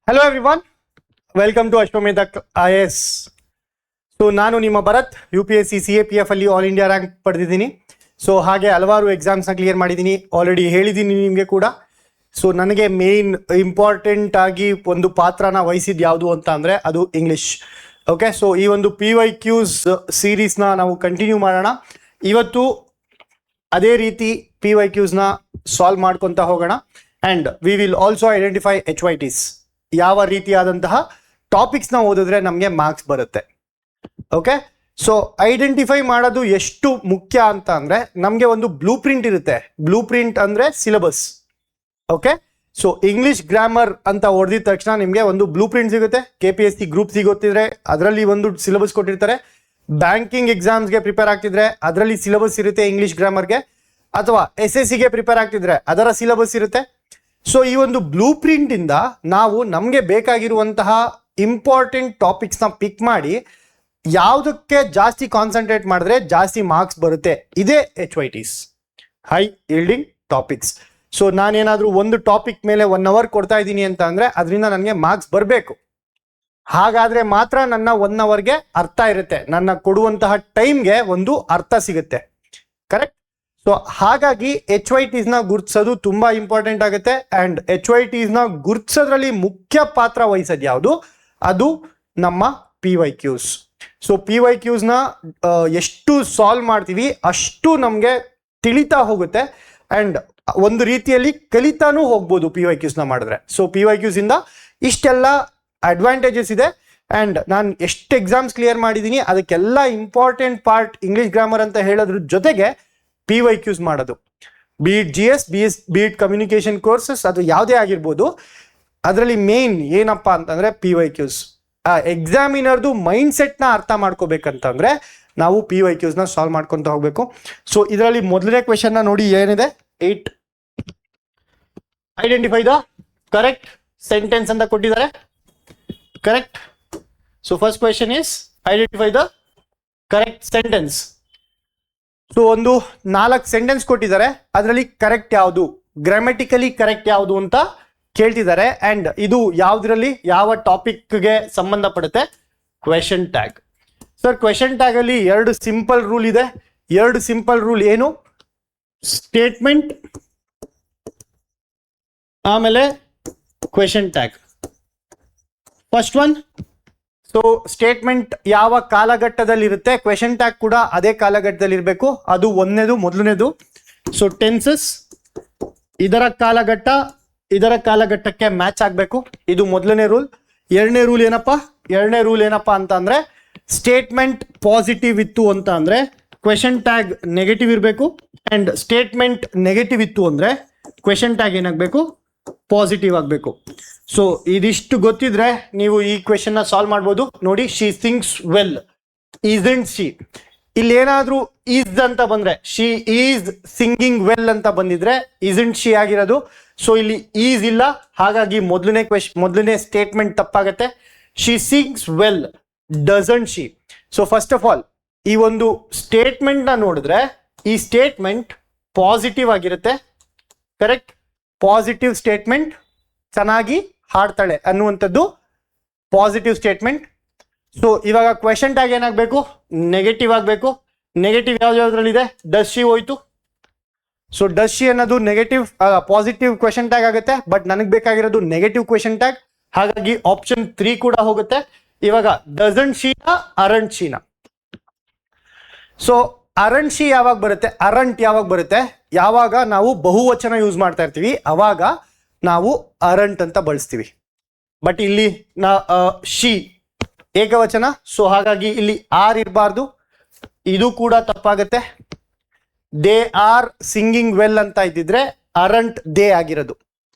Hello everyone, welcome to Ashwamedha IAS. So ನಾನು ನಿಮ್ಮ Bharat, UPSC CAPF ಅಲ್ಲಿ ಆಲ್ ಇಂಡಿಯಾ ರ್ಯಾಂಕ್ ಪಡೆದಿದ್ದೀನಿ. ಸೊ ಹಾಗೆ ಹಲವಾರು ಎಕ್ಸಾಮ್ಸ್ನ ಕ್ಲಿಯರ್ ಮಾಡಿದ್ದೀನಿ, ಆಲ್ರೆಡಿ ಹೇಳಿದ್ದೀನಿ ನಿಮಗೆ ಕೂಡ. ಸೊ ನನಗೆ ಮೇನ್ ಇಂಪಾರ್ಟೆಂಟ್ ಆಗಿ ಒಂದು ಪಾತ್ರನ ವಹಿಸಿದ್ದು ಯಾವುದು ಅಂತ ಅಂದರೆ ಅದು ಇಂಗ್ಲೀಷ್. ಓಕೆ, ಸೊ ಈ ಒಂದು PYQs ಸೀರೀಸ್ನ ನಾವು ಕಂಟಿನ್ಯೂ ಮಾಡೋಣ. ಇವತ್ತು ಅದೇ ರೀತಿ PYQsನ ಸಾಲ್ವ್ ಮಾಡ್ಕೊತಾ ಹೋಗೋಣ. And we will also identify HYTs. ಯಾವ ರೀತಿಯಾದಂತಹ ಟಾಪಿಕ್ಸ್ನ ಓದಿದ್ರೆ ನಮಗೆ ಮಾರ್ಕ್ಸ್ ಬರುತ್ತೆ. ಓಕೆ, ಸೊ ಐಡೆಂಟಿಫೈ ಮಾಡೋದು ಎಷ್ಟು ಮುಖ್ಯ ಅಂತ ಅಂದರೆ ನಮಗೆ ಒಂದು ಬ್ಲೂ ಪ್ರಿಂಟ್ ಇರುತ್ತೆ. ಬ್ಲೂ ಪ್ರಿಂಟ್ ಅಂದರೆ syllabus. Okay, so English grammar ಅಂತ ಹೊಡೆದಿದ ತಕ್ಷಣ ನಿಮಗೆ ಒಂದು ಬ್ಲೂ ಪ್ರಿಂಟ್ ಸಿಗುತ್ತೆ. KPSC ಗ್ರೂಪ್ ಗೊತ್ತಿದ್ರೆ ಅದರಲ್ಲಿ ಒಂದು ಸಿಲೆಬಸ್ ಕೊಟ್ಟಿರ್ತಾರೆ. ಬ್ಯಾಂಕಿಂಗ್ ಎಕ್ಸಾಮ್ಸ್ಗೆ ಪ್ರಿಪೇರ್ ಆಗ್ತಿದ್ರೆ ಅದರಲ್ಲಿ ಸಿಲೆಬಸ್ ಇರುತ್ತೆ ಇಂಗ್ಲಿಷ್ ಗ್ರಾಮರ್ಗೆ, ಅಥವಾ SSCಗೆ ಪ್ರಿಪೇರ್ ಆಗ್ತಿದ್ರೆ ಅದರ ಸಿಲೆಬಸ್ ಇರುತ್ತೆ. ಸೊ ಈ ಒಂದು ಬ್ಲೂ ಪ್ರಿಂಟ್ ಇಂದ ನಾವು ನಮಗೆ ಬೇಕಾಗಿರುವಂತಹ ಇಂಪಾರ್ಟೆಂಟ್ ಟಾಪಿಕ್ಸ್ನ ಪಿಕ್ ಮಾಡಿ ಯಾವುದಕ್ಕೆ ಜಾಸ್ತಿ ಕಾನ್ಸಂಟ್ರೇಟ್ ಮಾಡಿದ್ರೆ ಜಾಸ್ತಿ ಮಾರ್ಕ್ಸ್ ಬರುತ್ತೆ. ಇದೇ HYTs, high yielding topics. So ನಾನೇನಾದರೂ ಒಂದು ಟಾಪಿಕ್ ಮೇಲೆ 1 ಅವರ್ ಕೊಡ್ತಾ ಇದ್ದೀನಿ ಅಂತ ಅಂದರೆ ಅದರಿಂದ ನನಗೆ ಮಾರ್ಕ್ಸ್ ಬರಬೇಕು. ಹಾಗಾದರೆ ಮಾತ್ರ ನನ್ನ 1 ಅವರ್ಗೆ ಅರ್ಥ ಇರುತ್ತೆ, ನನ್ನ ಕೊಡುವಂತಹ ಟೈಮ್ಗೆ ಒಂದು ಅರ್ಥ ಸಿಗುತ್ತೆ. ಕರೆಕ್ಟ್? ಸೊ ಹಾಗಾಗಿ HYTsನ ಗುರುತಿಸೋದು ತುಂಬ ಇಂಪಾರ್ಟೆಂಟ್ ಆಗುತ್ತೆ. ಆ್ಯಂಡ್ HYTsನ ಗುರುತಿಸೋದ್ರಲ್ಲಿ ಮುಖ್ಯ ಪಾತ್ರ ವಹಿಸೋದು ಯಾವುದು? ಅದು ನಮ್ಮ PYQs. ಸೊ PYQsನ ಎಷ್ಟು ಸಾಲ್ವ್ ಮಾಡ್ತೀವಿ ಅಷ್ಟು ನಮಗೆ ತಿಳಿತಾ ಹೋಗುತ್ತೆ. ಆ್ಯಂಡ್ ಒಂದು ರೀತಿಯಲ್ಲಿ ಕಲಿತಾನೂ ಹೋಗ್ಬೋದು PYQsನ ಮಾಡಿದ್ರೆ. ಸೊ PYQs ಇಂದ ಇಷ್ಟೆಲ್ಲ ಅಡ್ವಾಂಟೇಜಸ್ ಇದೆ. ಆ್ಯಂಡ್ ನಾನು ಎಷ್ಟು ಎಕ್ಸಾಮ್ಸ್ ಕ್ಲಿಯರ್ ಮಾಡಿದ್ದೀನಿ ಅದಕ್ಕೆಲ್ಲ ಇಂಪಾರ್ಟೆಂಟ್ ಪಾರ್ಟ್ ಇಂಗ್ಲೀಷ್ ಗ್ರಾಮರ್ ಅಂತ ಹೇಳೋದ್ರ ಜೊತೆಗೆ PYQs ಮಾಡೋದು. B it GS, B it communication courses, ಅದು ಯಾವುದೇ ಆಗಿರ್ಬೋದು. ಅದರಲ್ಲಿ ಮೇನ್ ಏನಪ್ಪ ಅಂತಂದರೆ PYQs. ಆ ಎಕ್ಸಾಮಿನರ್ದು ಮೈಂಡ್ ಸೆಟ್ನ ಅರ್ಥ ಮಾಡ್ಕೋಬೇಕಂತಂದರೆ ನಾವು PYQsನ ಸಾಲ್ವ್ ಮಾಡ್ಕೊತ ಹೋಗಬೇಕು. ಸೊ ಇದರಲ್ಲಿ ಮೊದಲನೇ ಕ್ವೆಶನ್ನ ನೋಡಿ ಏನಿದೆ, 8 ಐಡೆಂಟಿಫೈ ದ ಕರೆಕ್ಟ್ ಸೆಂಟೆನ್ಸ್ ಅಂತ ಕೊಟ್ಟಿದ್ದಾರೆ. Correct? So first question is identify the correct sentence. So ಒಂದು 4 ಸೆಂಟೆನ್ಸ್ ಕೊಟ್ಟಿದ್ದಾರೆ, ಅದರಲ್ಲಿ ಕರೆಕ್ಟ್ ಯಾವುದು, ಗ್ರಾಮೆಟಿಕಲಿ ಕರೆಕ್ಟ್ ಯಾವುದು ಅಂತ ಕೇಳ್ತಿದ್ದಾರೆ. ಆ್ಯಂಡ್ ಇದು ಯಾವುದರಲ್ಲಿ ಯಾವ ಟಾಪಿಕ್ಗೆ ಸಂಬಂಧಪಡುತ್ತೆ? Question tag. ಸರ್ ಕ್ವೆಶನ್ ಟ್ಯಾಗಲ್ಲಿ 2 ಸಿಂಪಲ್ ರೂಲ್ ಇದೆ. 2 ಸಿಂಪಲ್ ರೂಲ್ ಏನು? ಸ್ಟೇಟ್ಮೆಂಟ್ ಆಮೇಲೆ question tag. First one, so statement ಯಾವ ಕಾಲಘಟ್ಟದಲ್ಲಿ ಇರುತ್ತೆ, ಕ್ವೆಶನ್ ಟ್ಯಾಗ್ ಕೂಡ ಅದೇ ಕಾಲಘಟ್ಟದಲ್ಲಿ ಇರಬೇಕು. ಅದು ಮೊದಲನೇದು. ಸೊ ಟೆನ್ಸಸ್ ಇದರ ಕಾಲಘಟ್ಟಕ್ಕೆ ಮ್ಯಾಚ್ ಆಗಬೇಕು. ಇದು ಮೊದಲನೇ ರೂಲ್. ಎರಡನೇ ರೂಲ್ ಏನಪ್ಪ ಅಂತ ಅಂದರೆ ಸ್ಟೇಟ್ಮೆಂಟ್ ಪಾಸಿಟಿವ್ ಇತ್ತು ಅಂತ ಅಂದರೆ ಕ್ವೆಶನ್ ಟ್ಯಾಗ್ ನೆಗೆಟಿವ್ ಇರಬೇಕು. ಆ್ಯಂಡ್ ಸ್ಟೇಟ್ಮೆಂಟ್ ನೆಗೆಟಿವ್ ಇತ್ತು ಅಂದರೆ ಕ್ವೆಶನ್ ಟ್ಯಾಗ್ ಏನಾಗಬೇಕು? ಪಾಸಿಟಿವ್ ಆಗಬೇಕು. ಸೊ ಇದಿಷ್ಟು ಗೊತ್ತಿದ್ರೆ ನೀವು ಈ ಕ್ವೆಶನ್ನ ಸಾಲ್ವ್ ಮಾಡ್ಬೋದು. ನೋಡಿ, she sings well, isn't she. ಇಲ್ಲಿ ಏನಾದರೂ ಈಸ್ ಅಂತ ಬಂದರೆ, ಶಿ ಈಸ್ ಸಿಂಗಿಂಗ್ ವೆಲ್ ಅಂತ ಬಂದಿದ್ರೆ ಈಸಂಟ್ ಶಿ ಆಗಿರೋದು. ಸೊ ಇಲ್ಲಿ ಈಸ್ ಇಲ್ಲ, ಹಾಗಾಗಿ ಮೊದಲನೇ ಸ್ಟೇಟ್ಮೆಂಟ್ ತಪ್ಪಾಗತ್ತೆ. She sings well, doesn't she. So first of all ಈ ಒಂದು ಸ್ಟೇಟ್ಮೆಂಟ್ನ ನೋಡಿದ್ರೆ ಈ ಸ್ಟೇಟ್ಮೆಂಟ್ ಪಾಸಿಟಿವ್ ಆಗಿರುತ್ತೆ. ಕರೆಕ್ಟ್? ಪಾಸಿಟಿವ್ ಸ್ಟೇಟ್ಮೆಂಟ್, ಚೆನ್ನಾಗಿ ಹಾಡ್ತಾಳೆ ಅನ್ನುವಂಥದ್ದು ಪಾಸಿಟಿವ್ ಸ್ಟೇಟ್ಮೆಂಟ್. ಸೊ ಇವಾಗ ಕ್ವೆಶನ್ ಟ್ಯಾಗ್ ಏನಾಗಬೇಕು? ನೆಗೆಟಿವ್ ಆಗಬೇಕು. ನೆಗೆಟಿವ್ ಯಾವ್ದ್ರಲ್ಲಿದೆ? ಡಸ್ ಶಿ ಹೋಯ್ತು. ಸೊ ಡಸ್ ಶಿ ಅನ್ನೋದು ನೆಗೆಟಿವ್ ಪಾಸಿಟಿವ್ ಕ್ವೆಶನ್ ಟ್ಯಾಗ್ ಆಗುತ್ತೆ. ಬಟ್ ನನಗೆ ಬೇಕಾಗಿರೋದು ನೆಗೆಟಿವ್ ಕ್ವೆಶನ್ ಟ್ಯಾಗ್, ಹಾಗಾಗಿ ಆಪ್ಷನ್ 3 ಕೂಡ ಹೋಗುತ್ತೆ. ಇವಾಗ doesn't Sheena ಅರಂಟ್ Sheena? So ಅರಂಟ್ she ಯಾವಾಗ ಬರುತ್ತೆ, ಅರಂಟ್ ಯಾವಾಗ ಬರುತ್ತೆ? ಯಾವಾಗ ನಾವು ಬಹುವಚನ ಯೂಸ್ ಮಾಡ್ತಾ ಇರ್ತೀವಿ ಅವಾಗ ನಾವು ಅರಂಟ್ ಅಂತ ಬಳಸ್ತೀವಿ. ಬಟ್ ಇಲ್ಲಿ ಶಿ ಏಕವಚನ, ಸೊ ಹಾಗಾಗಿ ಇಲ್ಲಿ ಆರ್ ಇರಬಾರ್ದು. ಇದು ಕೂಡ ತಪ್ಪಾಗತ್ತೆ. ದೇ ಆರ್ ಸಿಂಗಿಂಗ್ ವೆಲ್ ಅಂತ ಇದ್ದಿದ್ರೆ ಅರಂಟ್ ದೇ ಆಗಿರೋದು.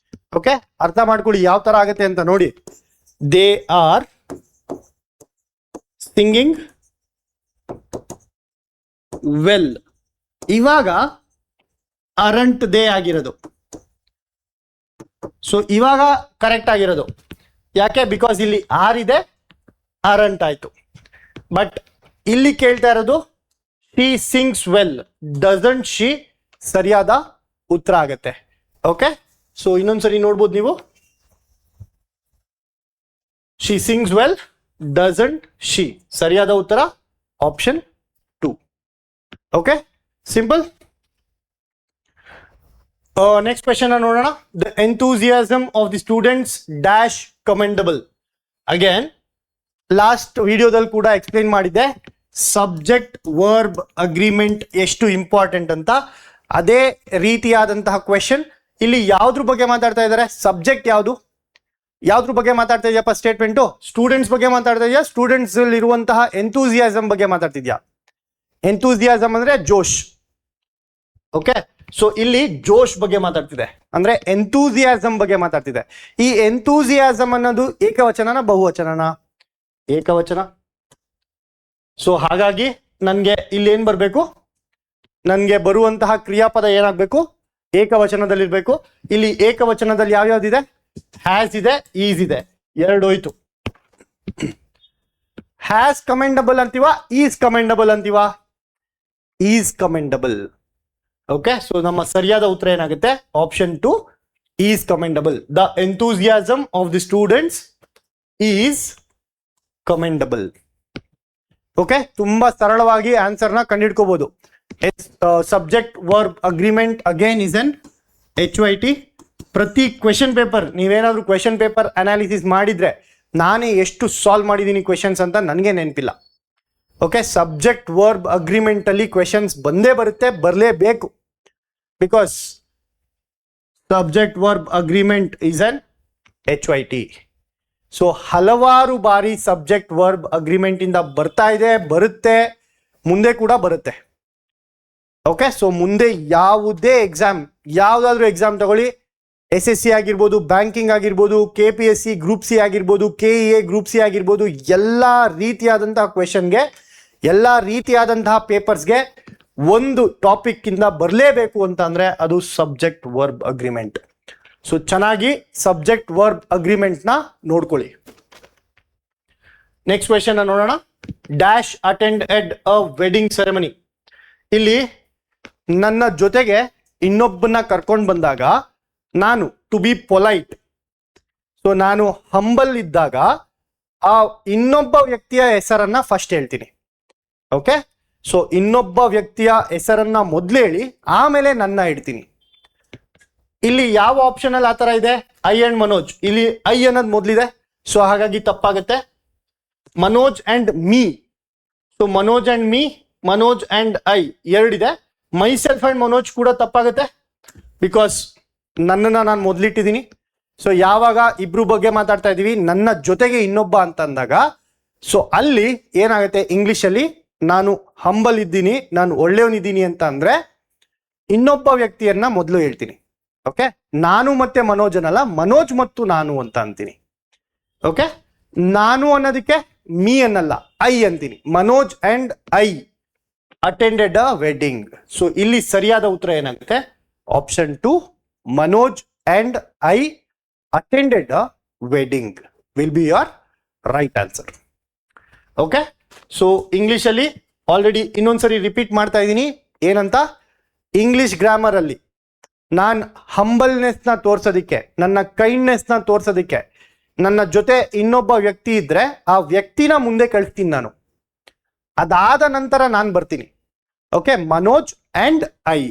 ಓಕೆ, ಅರ್ಥ ಮಾಡ್ಕೊಳ್ಳಿ ಯಾವ ತರ ಆಗುತ್ತೆ ಅಂತ ನೋಡಿ. ದೇ ಆರ್ ಸಿಂಗಿಂಗ್ ವೆಲ್, ಇವಾಗ ಅರಂಟ್ ದೇ ಆಗಿರೋದು. ಸೊ ಇವಾಗ ಕರೆಕ್ಟ್ ಆಗಿರೋದು ಯಾಕೆ? ಬಿಕಾಸ್ ಇಲ್ಲಿ ಆರ್ ಇದೆ, ಅರಂಟ್ ಆಯ್ತು. ಬಟ್ ಇಲ್ಲಿ ಕೇಳ್ತಾ ಇರೋದು she sings well, doesn't she ಸರಿಯಾದ ಉತ್ತರ ಆಗತ್ತೆ. ಓಕೆ, ಸೊ ಇನ್ನೊಂದ್ಸರಿ ನೋಡ್ಬೋದು ನೀವು. She sings well, doesn't she. ಸರಿಯಾದ ಉತ್ತರ option 2. Okay, simple. Next question ನೋಡೋಣ. The enthusiasm of the students dash commendable. Again last ವಿಡಿಯೋದಲ್ಲಿ ಕೂಡ ಎಕ್ಸ್ಪ್ಲೇನ್ ಮಾಡಿದ್ದೆ ಸಬ್ಜೆಕ್ಟ್ ವರ್ಬ್ ಅಗ್ರಿಮೆಂಟ್ ಎಷ್ಟು ಇಂಪಾರ್ಟೆಂಟ್ ಅಂತ. ಅದೇ ರೀತಿಯಾದಂತಹ ಕ್ವೆಶನ್ ಇಲ್ಲಿ ಯಾವ್ದ್ರ ಬಗ್ಗೆ ಮಾತಾಡ್ತಾ ಇದ್ದಾರೆ? ಸಬ್ಜೆಕ್ಟ್ ಯಾವುದು, ಯಾವ್ದ್ರ ಬಗ್ಗೆ ಮಾತಾಡ್ತಾ ಇದೆಯಪ್ಪ ಸ್ಟೇಟ್ಮೆಂಟು? ಸ್ಟೂಡೆಂಟ್ಸ್ ಬಗ್ಗೆ ಮಾತಾಡ್ತಾ ಇದೆಯಾ? ಸ್ಟೂಡೆಂಟ್ಸ್ ಇರುವಂತಹ ಎಂಥೂಸಿಯಾಸಮ್ ಬಗ್ಗೆ ಮಾತಾಡ್ತಿದ್ಯಾ? ಎಂಥೂಸಿಯಾಸಮ್ ಅಂದ್ರೆ ಜೋಶ್. ಓಕೆ, ಸೊ ಇಲ್ಲಿ ಜೋಶ್ ಬಗ್ಗೆ ಮಾತಾಡ್ತಿದೆ, ಅಂದ್ರೆ ಎಂಥೂಸಿಯಾಸಮ್ ಬಗ್ಗೆ ಮಾತಾಡ್ತಿದೆ. ಈ ಎಂಥೂಸಿಯಾಸಮ್ ಅನ್ನೋದು ಏಕವಚನನ ಬಹುವಚನನ? ಏಕವಚನ. ಸೊ ಹಾಗಾಗಿ ನನ್ಗೆ ಇಲ್ಲಿ ಏನ್ ಬರ್ಬೇಕು? ನನ್ಗೆ ಬರುವಂತಹ ಕ್ರಿಯಾಪದ ಏನಾಗ್ಬೇಕು? ಏಕವಚನದಲ್ಲಿರ್ಬೇಕು. ಇಲ್ಲಿ ಏಕವಚನದಲ್ಲಿ ಯಾವ್ಯಾವ್ದಿದೆ? ಹ್ಯಾಸ್ ಇದೆ, ಈಸ್ ಇದೆ, ಎರಡು ಹೋಯ್ತು. ಹ್ಯಾಸ್ ಕಮೆಂಡಬಲ್ ಅಂತೀವ, ಈಸ್ ಕಮೆಂಡಬಲ್ ಅಂತೀವ? Is commendable. ಓಕೆ, ಸೊ ನಮ್ಮ ಸರಿಯಾದ ಉತ್ತರ ಏನಾಗುತ್ತೆ? Option 2, is commendable. The enthusiasm of the students is commendable. Okay, ತುಂಬಾ ಸರಳವಾಗಿ ಆನ್ಸರ್ನ ಕಂಡಿಡ್ಕೋಬಹುದು. Subject verb agreement again is an HYT. ಪ್ರತಿ ಕ್ವೆಶನ್ ಪೇಪರ್, ನೀವೇನಾದ್ರೂ ಕ್ವೆಶನ್ ಪೇಪರ್ ಅನಾಲಿಸಿಸ್ ಮಾಡಿದ್ರೆ ನಾನೇ ಎಷ್ಟು ಸಾಲ್ವ್ ಮಾಡಿದ್ದೀನಿ ಕ್ವೆಶನ್ಸ್ ಅಂತ ನನಗೆ ನೆನಪಿಲ್ಲ. ಓಕೆ, ಸಬ್ಜೆಕ್ಟ್ ವರ್ಬ್ ಅಗ್ರಿಮೆಂಟ್ ಅಲ್ಲಿ ಕ್ವೆಶನ್ಸ್ ಬಂದೇ ಬರುತ್ತೆ, ಬರಲೇಬೇಕು. Because subject verb agreement is an HYT. So ಹಲವಾರು ಬಾರಿ ಸಬ್ಜೆಕ್ಟ್ ವರ್ಬ್ ಅಗ್ರಿಮೆಂಟ್ ಇಂದ ಬರ್ತಾ ಇದೆ, ಬರುತ್ತೆ, ಮುಂದೆ ಕೂಡ ಬರುತ್ತೆ. ಓಕೆ, ಸೊ ಮುಂದೆ ಯಾವುದೇ ಎಕ್ಸಾಮ್, ಯಾವುದಾದ್ರೂ ಎಕ್ಸಾಮ್ ತಗೊಳ್ಳಿ, SSC ಆಗಿರ್ಬೋದು, ಬ್ಯಾಂಕಿಂಗ್ ಆಗಿರ್ಬೋದು, KPSC ಗ್ರೂಪ್ ಸಿ ಆಗಿರ್ಬೋದು, KEA ಗ್ರೂಪ್ ಸಿ ಆಗಿರ್ಬೋದು, ಎಲ್ಲ ರೀತಿಯಾದಂತಹ ಕ್ವೆಶನ್ಗೆ, ಎಲ್ಲ ರೀತಿಯಾದಂತಹ ಪೇಪರ್ಸ್ಗೆ ಒಂದು ಟಾಪಿಕ್ ಇಂದ ಬರಲೇಬೇಕು ಅಂತ ಅಂದ್ರೆ ಅದು ಸಬ್ಜೆಕ್ಟ್ ವರ್ಬ್ ಅಗ್ರಿಮೆಂಟ್. ಸೊ ಚೆನ್ನಾಗಿ ಸಬ್ಜೆಕ್ಟ್ ವರ್ಬ್ ಅಗ್ರಿಮೆಂಟ್ ನ ನೋಡ್ಕೊಳ್ಳಿ. ನೆಕ್ಸ್ಟ್ ಕ್ವೆಶನ್ ನೋಡೋಣ. ಡ್ಯಾಶ್ ಅಟೆಂಡೆಡ್ ಅ ವೆಡ್ಡಿಂಗ್ ಸೆರೆಮನಿ. ಇಲ್ಲಿ ನನ್ನ ಜೊತೆಗೆ ಇನ್ನೊಬ್ಬನ ಕರ್ಕೊಂಡು ಬಂದಾಗ ನಾನು ಟು ಬಿ ಪೊಲೈಟ್, ಸೊ ನಾನು ಹಂಬಲ್ ಇದ್ದಾಗ ಆ ಇನ್ನೊಬ್ಬ ವ್ಯಕ್ತಿಯ ಹೆಸರನ್ನ ಫಸ್ಟ್ ಹೇಳ್ತೀನಿ. ಓಕೆ, ಸೊ ಇನ್ನೊಬ್ಬ ವ್ಯಕ್ತಿಯ ಹೆಸರನ್ನ ಮೊದಲು ಹೇಳಿ ಆಮೇಲೆ ನನ್ನ ಇಡ್ತೀನಿ. ಇಲ್ಲಿ ಯಾವ ಆಪ್ಷನ್ ಅಲ್ಲಿ ಆತರ ಇದೆ? I and Manoj. ಇಲ್ಲಿ ಐ ಅನ್ನೋದು ಮೊದಲಿದೆ, ಸೊ ಹಾಗಾಗಿ ತಪ್ಪಾಗುತ್ತೆ. Manoj and me, so Manoj and me, Manoj and I ಎರಡಿದೆ. ಮೈ ಸೆಲ್ಫ್ ಅಂಡ್ ಮನೋಜ್ ಕೂಡ ತಪ್ಪಾಗುತ್ತೆ, ಬಿಕಾಸ್ ನನ್ನನ್ನ ನಾನು ಮೊದಲಿಟ್ಟಿದ್ದೀನಿ. ಸೊ ಯಾವಾಗ ಇಬ್ರು ಬಗ್ಗೆ ಮಾತಾಡ್ತಾ ಇದೀವಿ, ನನ್ನ ಜೊತೆಗೆ ಇನ್ನೊಬ್ಬ ಅಂತ ಅಂದಾಗ, ಸೊ ಅಲ್ಲಿ ಏನಾಗುತ್ತೆ, ಇಂಗ್ಲಿಷ್ ಅಲ್ಲಿ ನಾನು ಹಂಬಲ್ ಇದ್ದೀನಿ, ನಾನು ಒಳ್ಳೆಯವನಿದ್ದೀನಿ ಅಂತ ಅಂದ್ರೆ ಇನ್ನೊಬ್ಬ ವ್ಯಕ್ತಿಯನ್ನ ಮೊದಲು ಹೇಳ್ತೀನಿ. ಓಕೆ, ನಾನು ಮತ್ತೆ ಮನೋಜ್ ಅನ್ನಲ್ಲ, ಮನೋಜ್ ಮತ್ತು ನಾನು ಅಂತ ಅಂತೀನಿ. ಓಕೆ, ನಾನು ಅನ್ನೋದಕ್ಕೆ ಮೀ ಅನ್ನಲ್ಲ, ಐ ಅಂತೀನಿ. Manoj and I attended a wedding. So ಇಲ್ಲಿ ಸರಿಯಾದ ಉತ್ತರ ಏನಾಗುತ್ತೆ? Option 2, Manoj and I attended a wedding will be your right answer. Okay, so English ಅಲ್ಲಿ ಆಲ್ರೆಡಿ ಇನ್ನೊಂದ್ಸರಿ ರಿಪೀಟ್ ಮಾಡ್ತಾ ಇದ್ದೀನಿ. ಏನಂತ? ಇಂಗ್ಲಿಷ್ ಗ್ರಾಮರ್ ಅಲ್ಲಿ ನಾನು ಹಂಬಲ್ನೆಸ್ ನ ತೋರ್ಸೋದಿಕ್ಕೆ, ನನ್ನ ಕೈಂಡ್ನೆಸ್ ನ ತೋರ್ಸೋದಿಕ್ಕೆ ನನ್ನ ಜೊತೆ ಇನ್ನೊಬ್ಬ ವ್ಯಕ್ತಿ ಇದ್ರೆ ಆ ವ್ಯಕ್ತಿನ ಮುಂದೆ ಕಳಿಸ್ತೀನಿ ನಾನು. ಅದಾದ ನಂತರ ನಾನು ಬರ್ತೀನಿ. Okay, Manoj and I.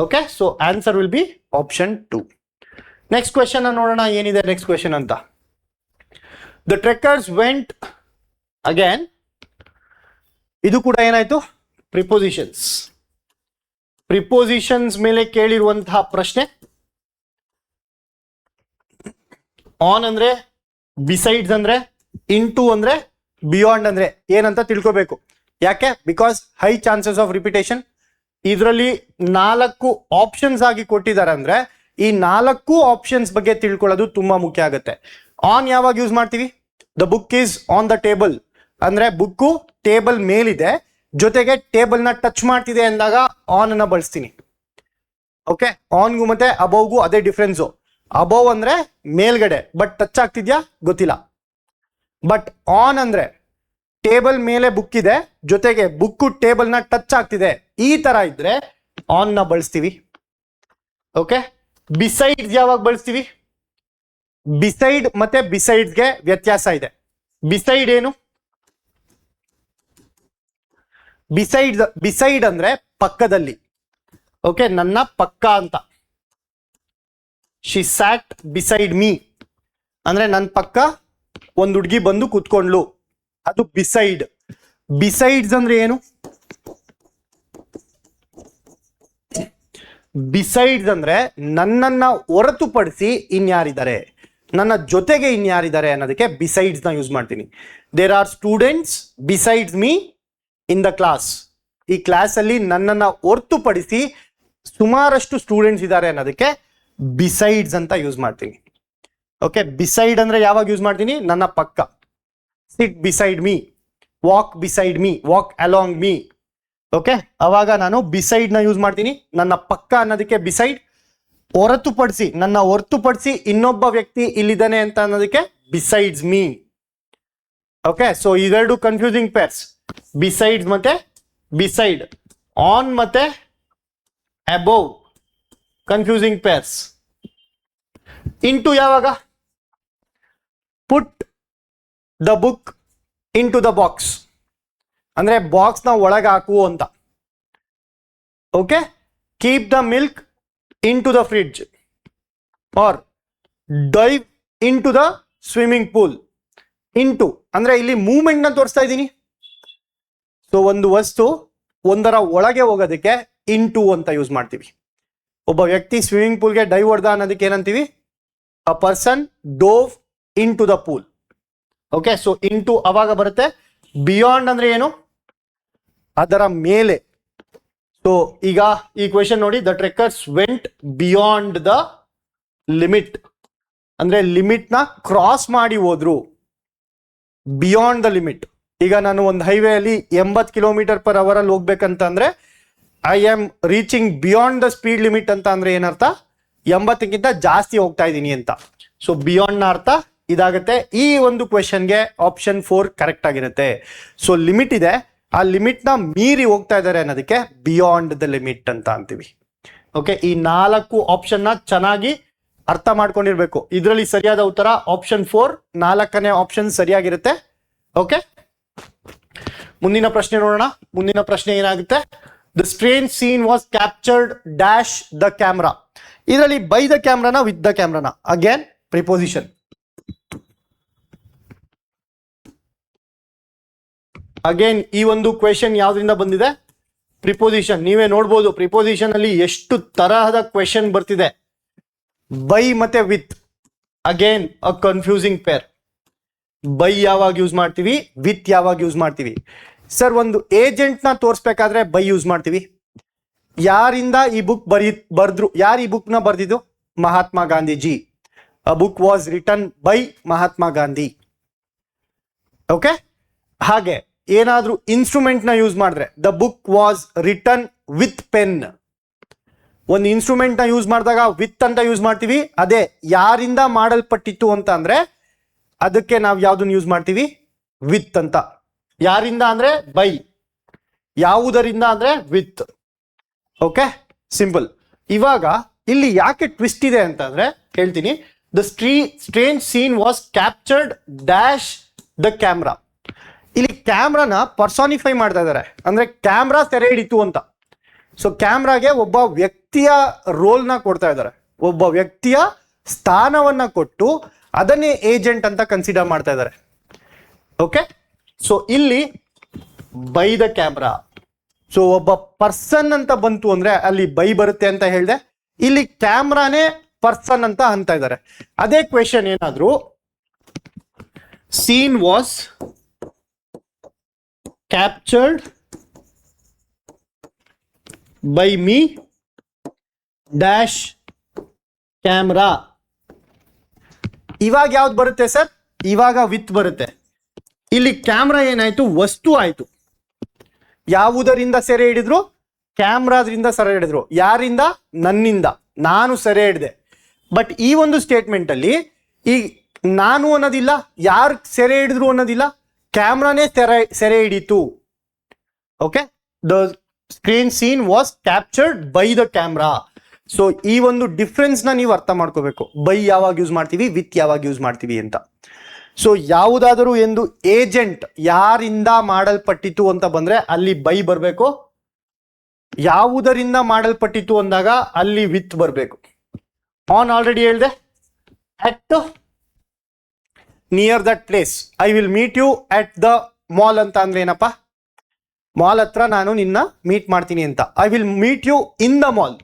Okay, so answer will be option 2. Next question ನೋಡೋಣ ಏನಿದೆ ನೆಕ್ಸ್ಟ್ ಕ್ವೆಶನ್ ಅಂತ. The trekkers went again. ಇದು ಕೂಡ ಏನಾಯ್ತು? ಪ್ರಿಪೋಸಿಷನ್ಸ್. ಪ್ರಿಪೋಸಿಷನ್ಸ್ ಮೇಲೆ ಕೇಳಿರುವಂತಹ ಪ್ರಶ್ನೆ. ಆನ್ ಅಂದ್ರೆ, ಬಿಸೈಡ್ಸ್ ಅಂದ್ರೆ, ಇಂಟು ಅಂದ್ರೆ, ಬಿಯಾಂಡ್ ಅಂದ್ರೆ ಏನಂತ ತಿಳ್ಕೋಬೇಕು. ಯಾಕೆ? Because high chances of repetition. ಇದರಲ್ಲಿ 4 ಆಪ್ಷನ್ಸ್ ಆಗಿ ಕೊಟ್ಟಿದ್ದಾರೆ ಅಂದ್ರೆ ಈ 4 ಆಪ್ಷನ್ಸ್ ಬಗ್ಗೆ ತಿಳ್ಕೊಳ್ಳೋದು ತುಂಬಾ ಮುಖ್ಯ ಆಗುತ್ತೆ. ಆನ್ ಯಾವಾಗ ಯೂಸ್ ಮಾಡ್ತೀವಿ? The book is on the table ಅಂದ್ರೆ ಬುಕ್ಕು ಟೇಬಲ್ ಮೇಲಿದೆ, ಜೊತೆಗೆ ಟೇಬಲ್ ನ ಟಚ್ ಮಾಡ್ತಿದೆ ಅಂದಾಗ ಆನ್ ಅನ್ನ ಬಳಸ್ತೀನಿ. ಓಕೆ, ಆನ್ಗೂ ಮತ್ತೆ ಅಬೌವ್ಗೂ ಅದೇ ಡಿಫ್ರೆನ್ಸು. ಅಬೌವ್ ಅಂದ್ರೆ ಮೇಲ್ಗಡೆ, ಬಟ್ ಟಚ್ ಆಗ್ತಿದ್ಯಾ ಗೊತ್ತಿಲ್ಲ. ಬಟ್ ಆನ್ ಅಂದ್ರೆ ಟೇಬಲ್ ಮೇಲೆ ಬುಕ್ ಇದೆ, ಜೊತೆಗೆ ಬುಕ್ಕು ಟೇಬಲ್ ನ ಟಚ್ ಆಗ್ತಿದೆ, ಈ ತರ ಇದ್ರೆ ಆನ್ ನ ಬಳಸ್ತೀವಿ. ಓಕೆ, ಬಿಸೈಡ್ಸ್ ಯಾವಾಗ ಬಳಸ್ತೀವಿ? ಬಿಸೈಡ್ ಮತ್ತೆ ಬಿಸೈಡ್ಗೆ ವ್ಯತ್ಯಾಸ ಇದೆ. ಬಿಸೈಡ್ ಏನು? ಬಿಸೈಡ್ ಅಂದ್ರೆ ಪಕ್ಕದಲ್ಲಿ. ಓಕೆ, ನನ್ನ ಪಕ್ಕ ಅಂತ. ಶಿ ಸ್ಯಾಟ್ ಬಿಸೈಡ್ ಮೀ ಅಂದ್ರೆ ನನ್ನ ಪಕ್ಕ ಒಂದು ಹುಡುಗಿ ಬಂದು ಕೂತ್ಕೊಂಡ್ಲು, ಅದು ಬಿಸೈಡ್. ಬಿಸೈಡ್ಸ್ ಅಂದ್ರೆ ಏನು? ಬಿಸೈಡ್ಸ್ ಅಂದ್ರೆ ನನ್ನನ್ನ ಹೊರತುಪಡಿಸಿ ಇನ್ಯಾರಿದ್ದಾರೆ, ನನ್ನ ಜೊತೆಗೆ ಇನ್ಯಾರಿದ್ದಾರೆ ಅನ್ನೋದಕ್ಕೆ ಬಿಸೈಡ್ಸ್ ನ ಯೂಸ್ ಮಾಡ್ತೀನಿ. There are students besides me in the class. ಈ ಕ್ಲಾಸ್ ಅಲ್ಲಿ ನನ್ನನ್ನ ಹೊರತುಪಡಿಸಿ ಸುಮಾರಷ್ಟು ಸ್ಟೂಡೆಂಟ್ಸ್ ಇದ್ದಾರೆ ಅನ್ನೋದಕ್ಕೆ ಬಿಸೈಡ್ಸ್ ಅಂತ ಯೂಸ್ ಮಾಡ್ತೀನಿ. ಓಕೆ, ಬಿಸೈಡ್ ಅಂದ್ರೆ ಯಾವಾಗ ಯೂಸ್ ಮಾಡ್ತೀನಿ? ನನ್ನ ಪಕ್ಕ. Sit beside me, walk beside me, walk along me. Okay, ಅವಾಗ ನಾನು ಬಿಸೈಡ್ ನ ಯೂಸ್ ಮಾಡ್ತೀನಿ. ನನ್ನ ಪಕ್ಕ ಅನ್ನೋದಕ್ಕೆ ಬಿಸೈಡ್, ಹೊರತುಪಡಿಸಿ, ನನ್ನ ಹೊರತುಪಡಿಸಿ ಇನ್ನೊಬ್ಬ ವ್ಯಕ್ತಿ ಇಲ್ಲಿದ್ದಾನೆ ಅಂತ ಅನ್ನೋದಕ್ಕೆ ಬಿಸೈಡ್ಸ್ ಮೀ. ಓಕೆ, ಸೊ ಇವೆರಡು ಕನ್ಫ್ಯೂಸಿಂಗ್ ಪೇರ್ಸ್, ಬಿಸೈಡ್ಸ್ ಮತ್ತೆ ಬಿಸೈಡ್. ಆನ್ ಮತ್ತೆ ಅಬೋವ್ ಕನ್ಫ್ಯೂಸಿಂಗ್ ಪೇರ್ಸ್. ಇಂಟು ಯಾವಾಗ? Put the book into the box ಅಂದ್ರೆ ಬಾಕ್ಸ್ ನ ಒಳಗೆ ಹಾಕು ಅಂತ. Okay, keep the milk into the fridge or dive into the swimming pool. Into ಅಂದ್ರೆ ಇಲ್ಲಿ ಮೂವ್ಮೆಂಟ್ ನ ತೋರಿಸ್ತಾ ಇದ್ದೀನಿ. ಸೊ ಒಂದು ವಸ್ತು ಒಂದರ ಒಳಗೆ ಹೋಗೋದಕ್ಕೆ ಇಂಟು ಅಂತ ಯೂಸ್ ಮಾಡ್ತೀವಿ. ಒಬ್ಬ ವ್ಯಕ್ತಿ ಸ್ವಿಮ್ಮಿಂಗ್ ಪೂಲ್ಗೆ ಡೈವ್ ಹೊಡೆದ ಅನ್ನೋದಕ್ಕೆ ಏನಂತೀವಿ? A person dove into the pool. Okay, so into ಅವಾಗ ಬರುತ್ತೆ. ಬಿಯಾಂಡ್ ಅಂದ್ರೆ ಏನು? ಅದರ ಮೇಲೆ. ಸೊ ಈಗ ಈ ಕ್ವೆಶನ್ ನೋಡಿ, the trekkers went beyond the limit ಅಂದ್ರೆ ಲಿಮಿಟ್ ನ ಕ್ರಾಸ್ ಮಾಡಿ ಹೋದ್ರು. Beyond the limit. ಈಗ ನಾನು ಒಂದು ಹೈವೇ ಅಲ್ಲಿ 80 km/h ಅಲ್ಲಿ ಹೋಗ್ಬೇಕಂತಂದ್ರೆ I am reaching beyond the speed limit ಅಂತ ಅಂದ್ರೆ ಏನರ್ಥ? 80ಕ್ಕಿಂತ ಜಾಸ್ತಿ ಹೋಗ್ತಾ ಇದ್ದೀನಿ ಅಂತ. ಸೊ ಬಿಯಾಂಡ್ ನ ಅರ್ಥ ಇದಾಗುತ್ತೆ. ಈ ಒಂದು ಕ್ವೆಶನ್ಗೆ ಆಪ್ಷನ್ 4 ಕರೆಕ್ಟ್ ಆಗಿರುತ್ತೆ. ಸೊ ಲಿಮಿಟ್ ಇದೆ, ಆ ಲಿಮಿಟ್ ನ ಮೀರಿ ಹೋಗ್ತಾ ಇದ್ದಾರೆ ಅನ್ನೋದಕ್ಕೆ ಬಿಯಾಂಡ್ ದ ಲಿಮಿಟ್ ಅಂತ ಅಂತೀವಿ. ಓಕೆ, ಈ 4 ಆಪ್ಷನ್ ನ ಚೆನ್ನಾಗಿ ಅರ್ಥ ಮಾಡ್ಕೊಂಡಿರ್ಬೇಕು. ಇದರಲ್ಲಿ ಸರಿಯಾದ ಉತ್ತರ ಆಪ್ಷನ್ 4, 4ನೇ ಆಪ್ಷನ್ ಸರಿಯಾಗಿರುತ್ತೆ. ಓಕೆ, ಮುಂದಿನ ಪ್ರಶ್ನೆ ನೋಡೋಣ. ಮುಂದಿನ ಪ್ರಶ್ನೆ ಏನಾಗುತ್ತೆ? The strange scene was captured dash the camera. ಇದರಲ್ಲಿ ಬೈ ದ ಕ್ಯಾಮ್ರಾನ ವಿತ್ ದ ಕ್ಯಾಮ್ರಾನ? Again preposition. ಅಗೇನ್ ಈ ಒಂದು ಕ್ವೆಶನ್ ಯಾವ್ದ್ರಿಂದ ಬಂದಿದೆ? ಪ್ರಿಪೋಸಿಷನ್. ನೀವೇ ನೋಡ್ಬೋದು ಪ್ರಿಪೋಸಿಷನ್ ಅಲ್ಲಿ ಎಷ್ಟು ತರಹದ ಕ್ವೆಶನ್ ಬರ್ತಿದೆ. ಬೈ ಮತ್ತೆ with, again a confusing pair. By ಯಾವಾಗ ಯೂಸ್ ಮಾಡ್ತೀವಿ, ವಿತ್ ಯಾವಾಗ ಯೂಸ್ ಮಾಡ್ತೀವಿ? ಸರ್, ಒಂದು ಏಜೆಂಟ್ ನ ತೋರಿಸ್ಬೇಕಾದ್ರೆ ಬೈ ಯೂಸ್ ಮಾಡ್ತೀವಿ. ಯಾರಿಂದ ಈ ಬುಕ್ ಬರ್ದ್ರು? ಯಾರು ಈ ಬುಕ್ ನ ಬರ್ದಿದ್ದು? Mahatma Gandhiji. A book was written by Mahatma Gandhi. Okay, ಹಾಗೆ ಏನಾದ್ರೂ ಇನ್ಸ್ಟ್ರೂಮೆಂಟ್ ನ ಯೂಸ್ ಮಾಡಿದ್ರೆ the book was written with pen. ಒಂದು ಇನ್ಸ್ಟ್ರೂಮೆಂಟ್ ನ ಯೂಸ್ ಮಾಡಿದಾಗ ವಿತ್ ಅಂತ ಯೂಸ್ ಮಾಡ್ತೀವಿ. ಅದೇ ಯಾರಿಂದ ಮಾಡಲ್ಪಟ್ಟಿತ್ತು ಅಂತ ಅಂದ್ರೆ ಅದಕ್ಕೆ ನಾವು ಯಾವ್ದನ್ನ ಯೂಸ್ ಮಾಡ್ತೀವಿ? ವಿತ್ ಅಂತ. ಯಾರಿಂದ ಅಂದ್ರೆ ಬೈ, ಯಾವುದರಿಂದ ಅಂದ್ರೆ ವಿತ್. Okay, simple. ಇವಾಗ ಇಲ್ಲಿ ಯಾಕೆ ಟ್ವಿಸ್ಟ್ ಇದೆ ಅಂತಂದ್ರೆ ಹೇಳ್ತೀನಿ. The strange scene was captured dash the camera. ಇಲ್ಲಿ ಕ್ಯಾಮ್ರಾನ ಪರ್ಸಾನಿಫೈ ಮಾಡ್ತಾ ಇದ್ದಾರೆ, ಅಂದ್ರೆ ಕ್ಯಾಮ್ರಾ ಸೆರೆ ಹಿಡಿತು ಅಂತ. ಸೊ ಕ್ಯಾಮ್ರಾಗೆ ಒಬ್ಬ ವ್ಯಕ್ತಿಯ ರೋಲ್ನ ಕೊಡ್ತಾ ಇದ್ದಾರೆ, ಒಬ್ಬ ವ್ಯಕ್ತಿಯ ಸ್ಥಾನವನ್ನ ಕೊಟ್ಟು ಅದನ್ನೇ ಏಜೆಂಟ್ ಅಂತ ಕನ್ಸಿಡರ್ ಮಾಡ್ತಾ ಇದ್ದಾರೆ. ಓಕೆ, ಸೊ ಇಲ್ಲಿ ಬೈ ದ ಕ್ಯಾಮ್ರಾ. ಸೊ ಒಬ್ಬ ಪರ್ಸನ್ ಅಂತ ಬಂತು ಅಂದ್ರೆ ಅಲ್ಲಿ ಬೈ ಬರುತ್ತೆ ಅಂತ ಹೇಳಿದೆ. ಇಲ್ಲಿ ಕ್ಯಾಮ್ರಾನೇ ಪರ್ಸನ್ ಅಂತ ಅಂತ ಇದ್ದಾರೆ. ಅದೇ ಕ್ವೆಶನ್ ಏನಾದ್ರು seen was captured by me dash camera, ಇವಾಗ ಯಾವ್ದು ಬರುತ್ತೆ ಸರ್? ಇವಾಗ ವಿತ್ ಬರುತ್ತೆ. ಇಲ್ಲಿ ಕ್ಯಾಮ್ರಾ ಏನಾಯ್ತು? ವಸ್ತು ಆಯ್ತು. ಯಾವುದರಿಂದ ಸೆರೆ ಹಿಡಿದ್ರು? ಕ್ಯಾಮ್ರಾದ್ರಿಂದ ಸೆರೆ ಹಿಡಿದ್ರು. ಯಾರಿಂದ? ನನ್ನಿಂದ, ನಾನು ಸೆರೆ ಹಿಡಿದೆ. ಬಟ್ ಈ ಒಂದು ಸ್ಟೇಟ್ಮೆಂಟ್ ಅಲ್ಲಿ ಈ ನಾನು ಅನ್ನೋದಿಲ್ಲ, ಯಾರು ಸೆರೆ ಹಿಡಿದ್ರು ಅನ್ನೋದಿಲ್ಲ, ಕ್ಯಾಮ್ರಾನೇ ಸೆರೆ ಹಿಡಿತು. Okay, the screen scene was captured by the camera. So ಈ ಒಂದು ಡಿಫ್ರೆನ್ಸ್ ನ ನೀವು ಅರ್ಥ ಮಾಡ್ಕೋಬೇಕು. ಬೈ ಯಾವಾಗ ಯೂಸ್ ಮಾಡ್ತೀವಿ, ವಿತ್ ಯಾವಾಗ ಯೂಸ್ ಮಾಡ್ತೀವಿ ಅಂತ. ಸೊ ಯಾವುದಾದರೂ ಎಂದು ಏಜೆಂಟ್ ಯಾರಿಂದ ಮಾಡಲ್ಪಟ್ಟಿತು ಅಂತ ಬಂದ್ರೆ ಅಲ್ಲಿ ಬೈ ಬರಬೇಕು. ಯಾವುದರಿಂದ ಮಾಡಲ್ಪಟ್ಟಿತು ಅಂದಾಗ ಅಲ್ಲಿ ವಿತ್ ಬರಬೇಕು. ಆನ್ ಆಲ್ರೆಡಿ ಹೇಳಿದೆ, at near that place I will meet you at the mall ಅಂತ ಅಂದ್ರೆ ಏನಪ್ಪ, ಮಾಲ್ ಹತ್ರ ನಾನು ನಿನ್ನ ಮೀಟ್ ಮಾಡ್ತೀನಿ ಅಂತ. I will meet you in the mall.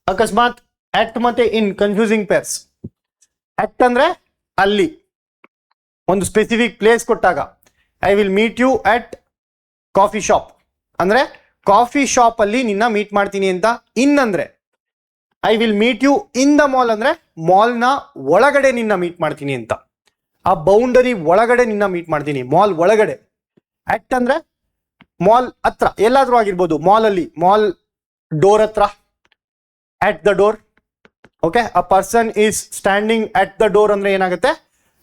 ಅಕಸ್ಮಾತ್ ಅಟ್ ಮತ್ತೆ ಇನ್ ಕನ್ಫ್ಯೂಸಿಂಗ್ ಪೇರ್ಸ್. ಅಟ್ ಅಂದ್ರೆ ಅಲ್ಲಿ ಒಂದು ಸ್ಪೆಸಿಫಿಕ್ ಪ್ಲೇಸ್ ಕೊಟ್ಟಾಗ I will meet you at coffee shop ಅಂದ್ರೆ ಕಾಫಿ ಶಾಪ್ ಅಲ್ಲಿ ನಿನ್ನ ಮೀಟ್ ಮಾಡ್ತೀನಿ ಅಂತ. ಇನ್ ಅಂದ್ರೆ I will meet you in the mall ಅಂದ್ರೆ ಮಾಲ್ನ ಒಳಗಡೆ ನಿನ್ನ ಮೀಟ್ ಮಾಡ್ತೀನಿ ಅಂತ. ಆ ಬೌಂಡರಿ ಒಳಗಡೆ ನಿನ್ನ ಮೀಟ್ ಮಾಡ್ತೀನಿ, ಮಾಲ್ ಒಳಗಡೆ. ಅಟ್ ಅಂದ್ರೆ ಮಾಲ್ ಹತ್ರ ಎಲ್ಲಾದ್ರೂ ಆಗಿರ್ಬೋದು, ಮಾಲ್ ಅಲ್ಲಿ, ಮಾಲ್ ಡೋರ್ ಹತ್ರ, at the door. Okay, a person is standing at the door ಅಂದ್ರೆ ಏನಾಗುತ್ತೆ,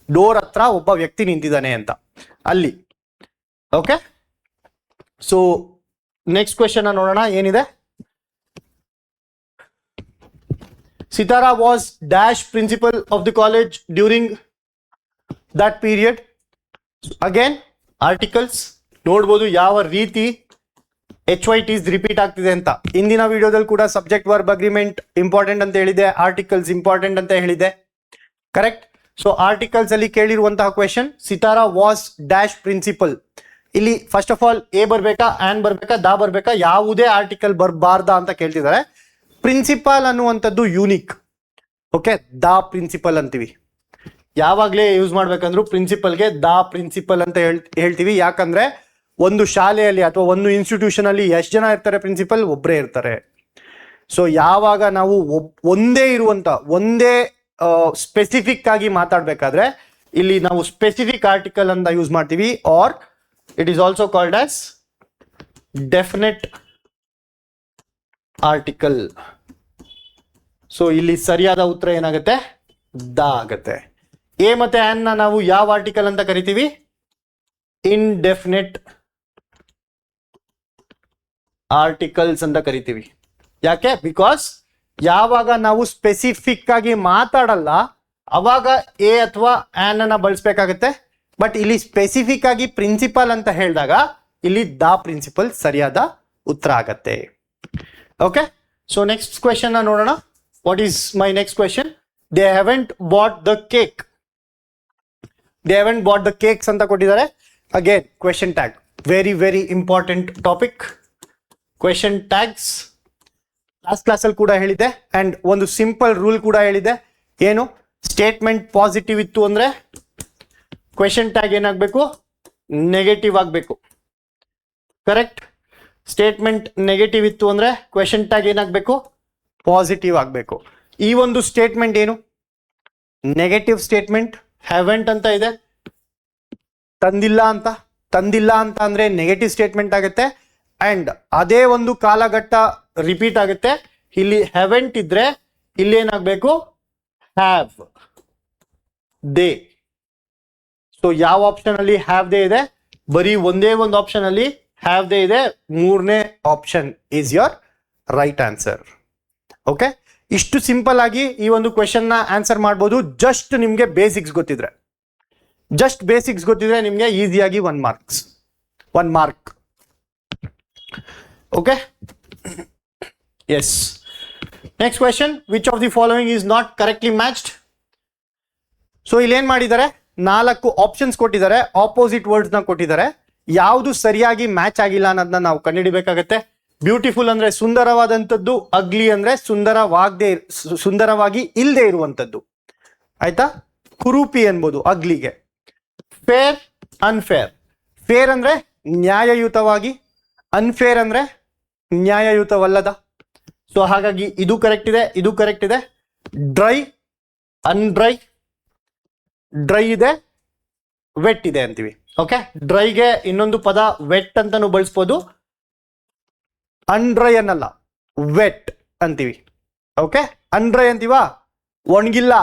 ಡೋರ್ ಹತ್ರ ಒಬ್ಬ ವ್ಯಕ್ತಿ ನಿಂತಿದ್ದಾನೆ ಅಂತ ಅಲ್ಲಿ. ಓಕೆ, ಸೊ ನೆಕ್ಸ್ಟ್ ಕ್ವೆಶ್ಚನ್ ನೋಡೋಣ ಏನಿದೆ. Sitara was dash principal of the college during that period. Again articles ನೋಡ್ಬೋದು ಯಾವ ರೀತಿ HYTs ರಿಪೀಟ್ ಆಗ್ತಿದೆ ಅಂತ. ಇಂದಿನ ವಿಡಿಯೋದಲ್ಲಿ ಕೂಡ ಸಬ್ಜೆಕ್ಟ್ ವರ್ಬ್ ಅಗ್ರಿಮೆಂಟ್ ಇಂಪಾರ್ಟೆಂಟ್ ಅಂತ ಹೇಳಿದೆ, ಆರ್ಟಿಕಲ್ಸ್ ಇಂಪಾರ್ಟೆಂಟ್ ಅಂತ ಹೇಳಿದೆ. ಕರೆಕ್ಟ್. ಸೊ ಆರ್ಟಿಕಲ್ಸ್ ಅಲ್ಲಿ ಕೇಳಿರುವಂತಹ question, Sitara was dash principal. ಇಲ್ಲಿ ಫಸ್ಟ್ ಆಫ್ ಆಲ್ ಎ ಬರ್ಬೇಕಾ, ಆನ್ ಬರ್ಬೇಕಾ, ದಾ ಬರ್ಬೇಕಾ, ಯಾವುದೇ ಆರ್ಟಿಕಲ್ ಬರ್ಬಾರ್ದಾ ಅಂತ ಕೇಳ್ತಿದ್ದಾರೆ. ಪ್ರಿನ್ಸಿಪಾಲ್ ಅನ್ನುವಂಥದ್ದು ಯೂನಿಕ್. ಓಕೆ, ದಾ ಪ್ರಿನ್ಸಿಪಲ್ ಅಂತೀವಿ. ಯಾವಾಗಲೇ ಯೂಸ್ ಮಾಡ್ಬೇಕಂದ್ರೂ ಪ್ರಿನ್ಸಿಪಲ್ಗೆ ದಾ ಪ್ರಿನ್ಸಿಪಲ್ ಅಂತ ಹೇಳ್ತೀವಿ. ಯಾಕಂದ್ರೆ ಒಂದು ಶಾಲೆಯಲ್ಲಿ ಅಥವಾ ಒಂದು ಇನ್ಸ್ಟಿಟ್ಯೂಷನ್ ಅಲ್ಲಿ ಎಷ್ಟು ಜನ ಇರ್ತಾರೆ, ಪ್ರಿನ್ಸಿಪಲ್ ಒಬ್ಬರೇ ಇರ್ತಾರೆ. ಸೊ ಯಾವಾಗ ನಾವು ಒಂದೇ ಸ್ಪೆಸಿಫಿಕ್ ಆಗಿ ಮಾತಾಡ್ಬೇಕಾದ್ರೆ ಇಲ್ಲಿ ನಾವು ಸ್ಪೆಸಿಫಿಕ್ ಆರ್ಟಿಕಲ್ ಅಂತ ಯೂಸ್ ಮಾಡ್ತೀವಿ, or it is also called as definite article. So ಇಲ್ಲಿ ಸರಿಯಾದ ಉತ್ತರ ಏನಾಗುತ್ತೆ, ದ ಆಗುತ್ತೆ. ಎ ಮತ್ತೆ ಆನ್ ನಾವು ಯಾವ ಆರ್ಟಿಕಲ್ ಅಂತ ಕರಿತೀವಿ, ಇಂಡೆಫಿನೆಟ್ ಆರ್ಟಿಕಲ್ಸ್ ಅಂತ ಕರಿತೀವಿ. ಯಾಕೆ, ಬಿಕಾಸ್ ಯಾವಾಗ ನಾವು ಸ್ಪೆಸಿಫಿಕ್ ಆಗಿ ಮಾತಾಡಲ್ಲ ಅವಾಗ ಎ ಅಥವಾ ಆನ್ ಅನ್ನ ಬಳಸಬೇಕಾಗುತ್ತೆ. ಬಟ್ ಇಲ್ಲಿ ಸ್ಪೆಸಿಫಿಕ್ ಆಗಿ ಪ್ರಿನ್ಸಿಪಲ್ ಅಂತ ಹೇಳಿದಾಗ ಇಲ್ಲಿ ದ ಪ್ರಿನ್ಸಿಪಲ್ ಸರಿಯಾದ ಉತ್ತರ ಆಗತ್ತೆ. ಓಕೆ, ಸೊ ನೆಕ್ಸ್ಟ್ ಕ್ವೆಶನ್ ನೋಡೋಣ. What is my next question? They haven't bought the cake. They haven't bought the cakes ಅಂತ ಕೊಟ್ಟಿದ್ದಾರೆ. Again question tag, very very important topic. Question tags ಕ್ಲಾಸಲ್ಲಿ ಕೂಡ ಹೇಳಿದೆ ಅಂಡ್ ಒಂದು ಸಿಂಪಲ್ ರೂಲ್ ಕೂಡ ಹೇಳಿದೆ. ಏನು, ಸ್ಟೇಟ್ಮೆಂಟ್ ಪಾಸಿಟಿವ್ ಇತ್ತು ಅಂದ್ರೆ ಕ್ವೆಶನ್ ಟ್ಯಾಗ್ ಏನಾಗಬೇಕು, ನೆಗೆಟಿವ್ ಆಗಬೇಕು. ಕರೆಕ್ಟ್. ಸ್ಟೇಟ್ಮೆಂಟ್ ನೆಗೆಟಿವ್ ಇತ್ತು ಅಂದ್ರೆ ಕ್ವೆಶನ್ ಟ್ಯಾಗ್ ಏನಾಗಬೇಕು, ಪಾಸಿಟಿವ್ ಆಗಬೇಕು. ಈ ಒಂದು ಸ್ಟೇಟ್ಮೆಂಟ್ ಏನು, ನೆಗೆಟಿವ್ ಸ್ಟೇಟ್ಮೆಂಟ್. ಹ್ಯಾವೆಂಟ್ ಅಂತ ಇದೆ, ತಂದಿಲ್ಲ ಅಂತ ಅಂದ್ರೆ ನೆಗೆಟಿವ್ ಸ್ಟೇಟ್ಮೆಂಟ್ ಆಗುತ್ತೆ. ಅಂಡ್ ಅದೇ ಒಂದು ಕಾಲಘಟ್ಟ ರಿಪೀಟ್ ಆಗುತ್ತೆ. ಇಲ್ಲಿ ಹ್ಯಾವೆಂಟ್ ಇದ್ರೆ ಇಲ್ಲಿ ಏನಾಗಬೇಕು, ಹ್ಯಾವ್ ದೇ. ಸೊ ಯಾವ ಆಪ್ಷನ್ ಅಲ್ಲಿ ಹ್ಯಾವ್ ದೇ ಇದೆ, ಬರೀ ಒಂದೇ ಒಂದು ಆಪ್ಷನ್ ಅಲ್ಲಿ ಹ್ಯಾವ್ ದೇ ಇದೆ. ಮೂರನೇ option is your right answer. Okay, ಇಷ್ಟು ಸಿಂಪಲ್ ಆಗಿ ಈ ಒಂದು ಕ್ವೆಶನ್ ನ ಆನ್ಸರ್ ಮಾಡ್ಬೋದು. ಜಸ್ಟ್ ನಿಮ್ಗೆ ಬೇಸಿಕ್ಸ್ ಗೊತ್ತಿದ್ರೆ, ನಿಮ್ಗೆ ಈಸಿಯಾಗಿ 1 mark. Okay, yes. Next question, which of the following is not correctly matched. So ಇಲ್ಲಿ ಏನ್ ಮಾಡಿದ್ದಾರೆ, 4 ಆಪ್ಷನ್ಸ್ ಕೊಟ್ಟಿದ್ದಾರೆ, ಆಪೋಸಿಟ್ ವರ್ಡ್ಸ್ ನ ಕೊಟ್ಟಿದ್ದಾರೆ. ಯಾವುದು ಸರಿಯಾಗಿ ಮ್ಯಾಚ್ ಆಗಿಲ್ಲ ಅನ್ನೋದನ್ನ ನಾವು ಕಂಡುಹಿಡಿಬೇಕಾಗತ್ತೆ. ಬ್ಯೂಟಿಫುಲ್ ಅಂದ್ರೆ ಸುಂದರವಾದಂಥದ್ದು, ಅಗ್ಲಿ ಅಂದ್ರೆ ಸುಂದರವಾಗಿ ಇಲ್ಲದೆ ಇರುವಂಥದ್ದು. ಆಯ್ತಾ, ಕುರೂಪಿ ಅನ್ಬೋದು ಅಗ್ಲಿಗೆ. Fair, unfair. ಫೇರ್ ಅಂದ್ರೆ ನ್ಯಾಯಯುತವಾಗಿ, ಅನ್ಫೇರ್ ಅಂದ್ರೆ ನ್ಯಾಯಯುತವಲ್ಲದ. ಸೊ ಹಾಗಾಗಿ ಇದು ಕರೆಕ್ಟ್ ಇದೆ. ಡ್ರೈ, ಅನ್ಡ್ರೈ, ಡ್ರೈ ಇದೆ, ವೆಟ್ ಇದೆ ಅಂತೀವಿ. ಓಕೆ, ಡ್ರೈಗೆ ಇನ್ನೊಂದು ಪದ ವೆಟ್ ಅಂತಾನು ಬಳಸ್ಬೋದು. ಅನ್ಡ್ರೈ ಅನ್ನಲ್ಲ, ವೆಟ್ ಅಂತೀವಿ. ಓಕೆ, ಅನ್ಡ್ರೈ ಅಂತೀವ, ಒಣಗಿಲ್ಲ,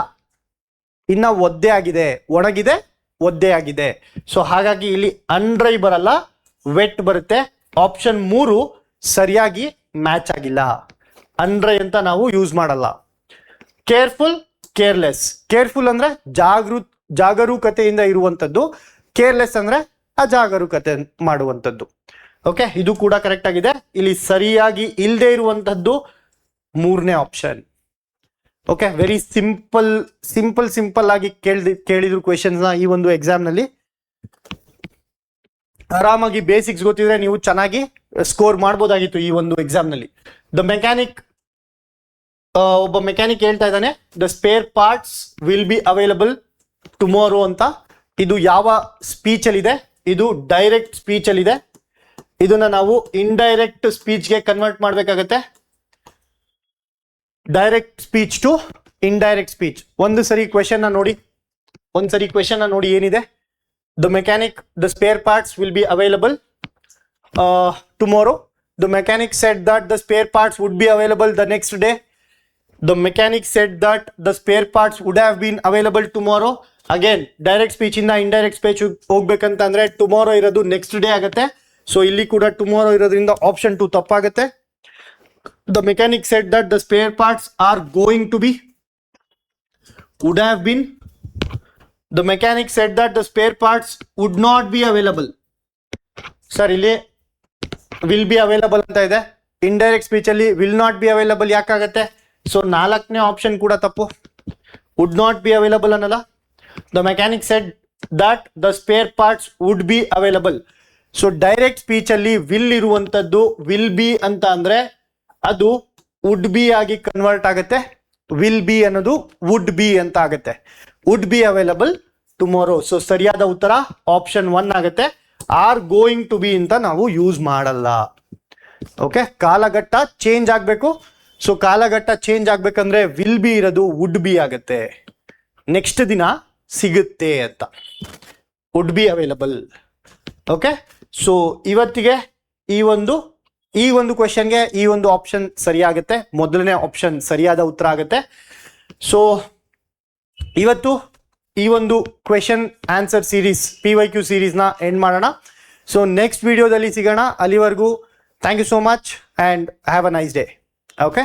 ಇನ್ನ ಒದ್ದೆ ಆಗಿದೆ, ಒಣಗಿದೆ, ಒದ್ದೆ ಆಗಿದೆ. ಸೊ ಹಾಗಾಗಿ ಇಲ್ಲಿ ಅನ್ಡ್ರೈ ಬರಲ್ಲ, ವೆಟ್ ಬರುತ್ತೆ. ಆಪ್ಷನ್ 3 ಸರಿಯಾಗಿ ಮ್ಯಾಚ್ ಆಗಿಲ್ಲ. ಅಂದ್ರೆ ಅಂತ ನಾವು ಯೂಸ್ ಮಾಡಲ್ಲ. Careful, careless. ಕೇರ್ಫುಲ್ ಅಂದ್ರೆ ಜಾಗರೂಕತೆಯಿಂದ ಇರುವಂತದ್ದು, ಕೇರ್ಲೆಸ್ ಅಂದ್ರೆ ಅಜಾಗರೂಕತೆ ಮಾಡುವಂಥದ್ದು. ಓಕೆ, ಇದು ಕೂಡ ಕರೆಕ್ಟ್ ಆಗಿದೆ. ಇಲ್ಲಿ ಸರಿಯಾಗಿ ಇಲ್ಲದೆ ಇರುವಂತದ್ದು ಮೂರನೇ ಆಪ್ಷನ್. ಓಕೆ, ವೆರಿ ಸಿಂಪಲ್ ಆಗಿ ಕೇಳಿದ್ರು ಕ್ವೆಶನ್ಸ್ ನ ಈ ಒಂದು ಎಕ್ಸಾಮ್ ನಲ್ಲಿ. ಆರಾಮಾಗಿ ಬೇಸಿಕ್ಸ್ ಗೊತ್ತಿದ್ರೆ ನೀವು ಚೆನ್ನಾಗಿ ಸ್ಕೋರ್ ಮಾಡ್ಬೋದಾಗಿತ್ತು ಈ ಒಂದು ಎಕ್ಸಾಮ್ ನಲ್ಲಿ. ದ ಮೆಕ್ಯಾನಿಕ್, ಒಬ್ಬ ಮೆಕ್ಯಾನಿಕ್ ಹೇಳ್ತಾ ಇದ್ದಾನೆ, the spare parts will be available tomorrow ಅಂತ. ಇದು ಯಾವ ಸ್ಪೀಚ್ ಅಲ್ಲಿ ಇದೆ? ಇದು ಡೈರೆಕ್ಟ್ ಸ್ಪೀಚ್ ಅಲ್ಲಿ ಇದೆ. ಇದನ್ನ ನಾವು ಇಂಡೈರೆಕ್ಟ್ ಸ್ಪೀಚ್ಗೆ ಕನ್ವರ್ಟ್ ಮಾಡ್ಬೇಕಾಗತ್ತೆ. Direct speech to indirect speech. ಒಂದ್ಸರಿ ಕ್ವೆಶನ್ ನೋಡಿ ಏನಿದೆ? The mechanic, the spare parts will be available tomorrow. The mechanic said that the spare parts would be available the next day. The mechanic said that the spare parts would have been available tomorrow. Again, direct speech ಇಂದ indirect speech ಹೋಗ್ಬೇಕಂತಂದ್ರೆ tomorrow ಇರೋದು next day ಆಗುತ್ತೆ. So ಇಲ್ಲಿ ಕೂಡ tomorrow ಇರೋದ್ರಿಂದ option 2 ತಪ್ಪಾಗುತ್ತೆ. The mechanic said that the spare parts are going to be, would have been. The mechanic said that the spare parts would not be available. Sir, ಇಲ್ಲಿ will be available ಅಂತ ಇದೆ. Indirect speech ಅಲ್ಲಿ will not be available ಯಾಕಾಗತ್ತೆ? So 4ನೇ option ಕೂಡ ತಪ್ಪು. Would not be available ಅನ್ನಲ್ಲ. The mechanic said that the spare parts would be available. So direct speech ಅಲ್ಲಿ ವಿಲ್ ಇರುವಂತದ್ದು ವಿಲ್ ಬಿ ಅಂತ ಅಂದ್ರೆ ಅದು ವುಡ್ ಬಿ ಆಗಿ ಕನ್ವರ್ಟ್ ಆಗುತ್ತೆ. ವಿಲ್ ಬಿ ಅನ್ನೋದು ವುಡ್ ಬಿ ಅಂತ ಆಗುತ್ತೆ. Would be available tomorrow. So ಸರಿಯಾದ ಉತ್ತರ ಆಪ್ಷನ್ 1 ಆಗುತ್ತೆ. ಆರ್ ಗೋಯಿಂಗ್ ಟು ಬಿ ಅಂತ ನಾವು ಯೂಸ್ ಮಾಡಲ್ಲ. ಓಕೆ, ಕಾಲಘಟ್ಟ ಚೇಂಜ್ ಆಗಬೇಕು. ಸೊ ಕಾಲಘಟ್ಟ ಚೇಂಜ್ ಆಗ್ಬೇಕಂದ್ರೆ ವಿಲ್ ಬಿ ಇರೋದು ವುಡ್ ಬಿ ಆಗುತ್ತೆ. ನೆಕ್ಸ್ಟ್ ದಿನ ಸಿಗುತ್ತೆ ಅಂತ. Wood be available. Okay, so ಇವತ್ತಿಗೆ ಈ ಒಂದು ಕ್ವೆಶನ್ಗೆ ಈ ಒಂದು ಆಪ್ಷನ್ ಸರಿಯಾಗುತ್ತೆ. ಮೊದಲನೇ ಆಪ್ಷನ್ ಸರಿಯಾದ ಉತ್ತರ ಆಗುತ್ತೆ. ಸೊ ಇವತ್ತು ಈ ಒಂದು ಕ್ವೆಶನ್ ಆನ್ಸರ್ ಸೀರೀಸ್ PYQ ಸೀರೀಸ್ನ ಎಂಡ್ ಮಾಡೋಣ. ಸೊ ನೆಕ್ಸ್ಟ್ ವಿಡಿಯೋದಲ್ಲಿ ಸಿಗೋಣ. ಅಲ್ಲಿವರೆಗೂ thank you so much and have a nice day. Okay.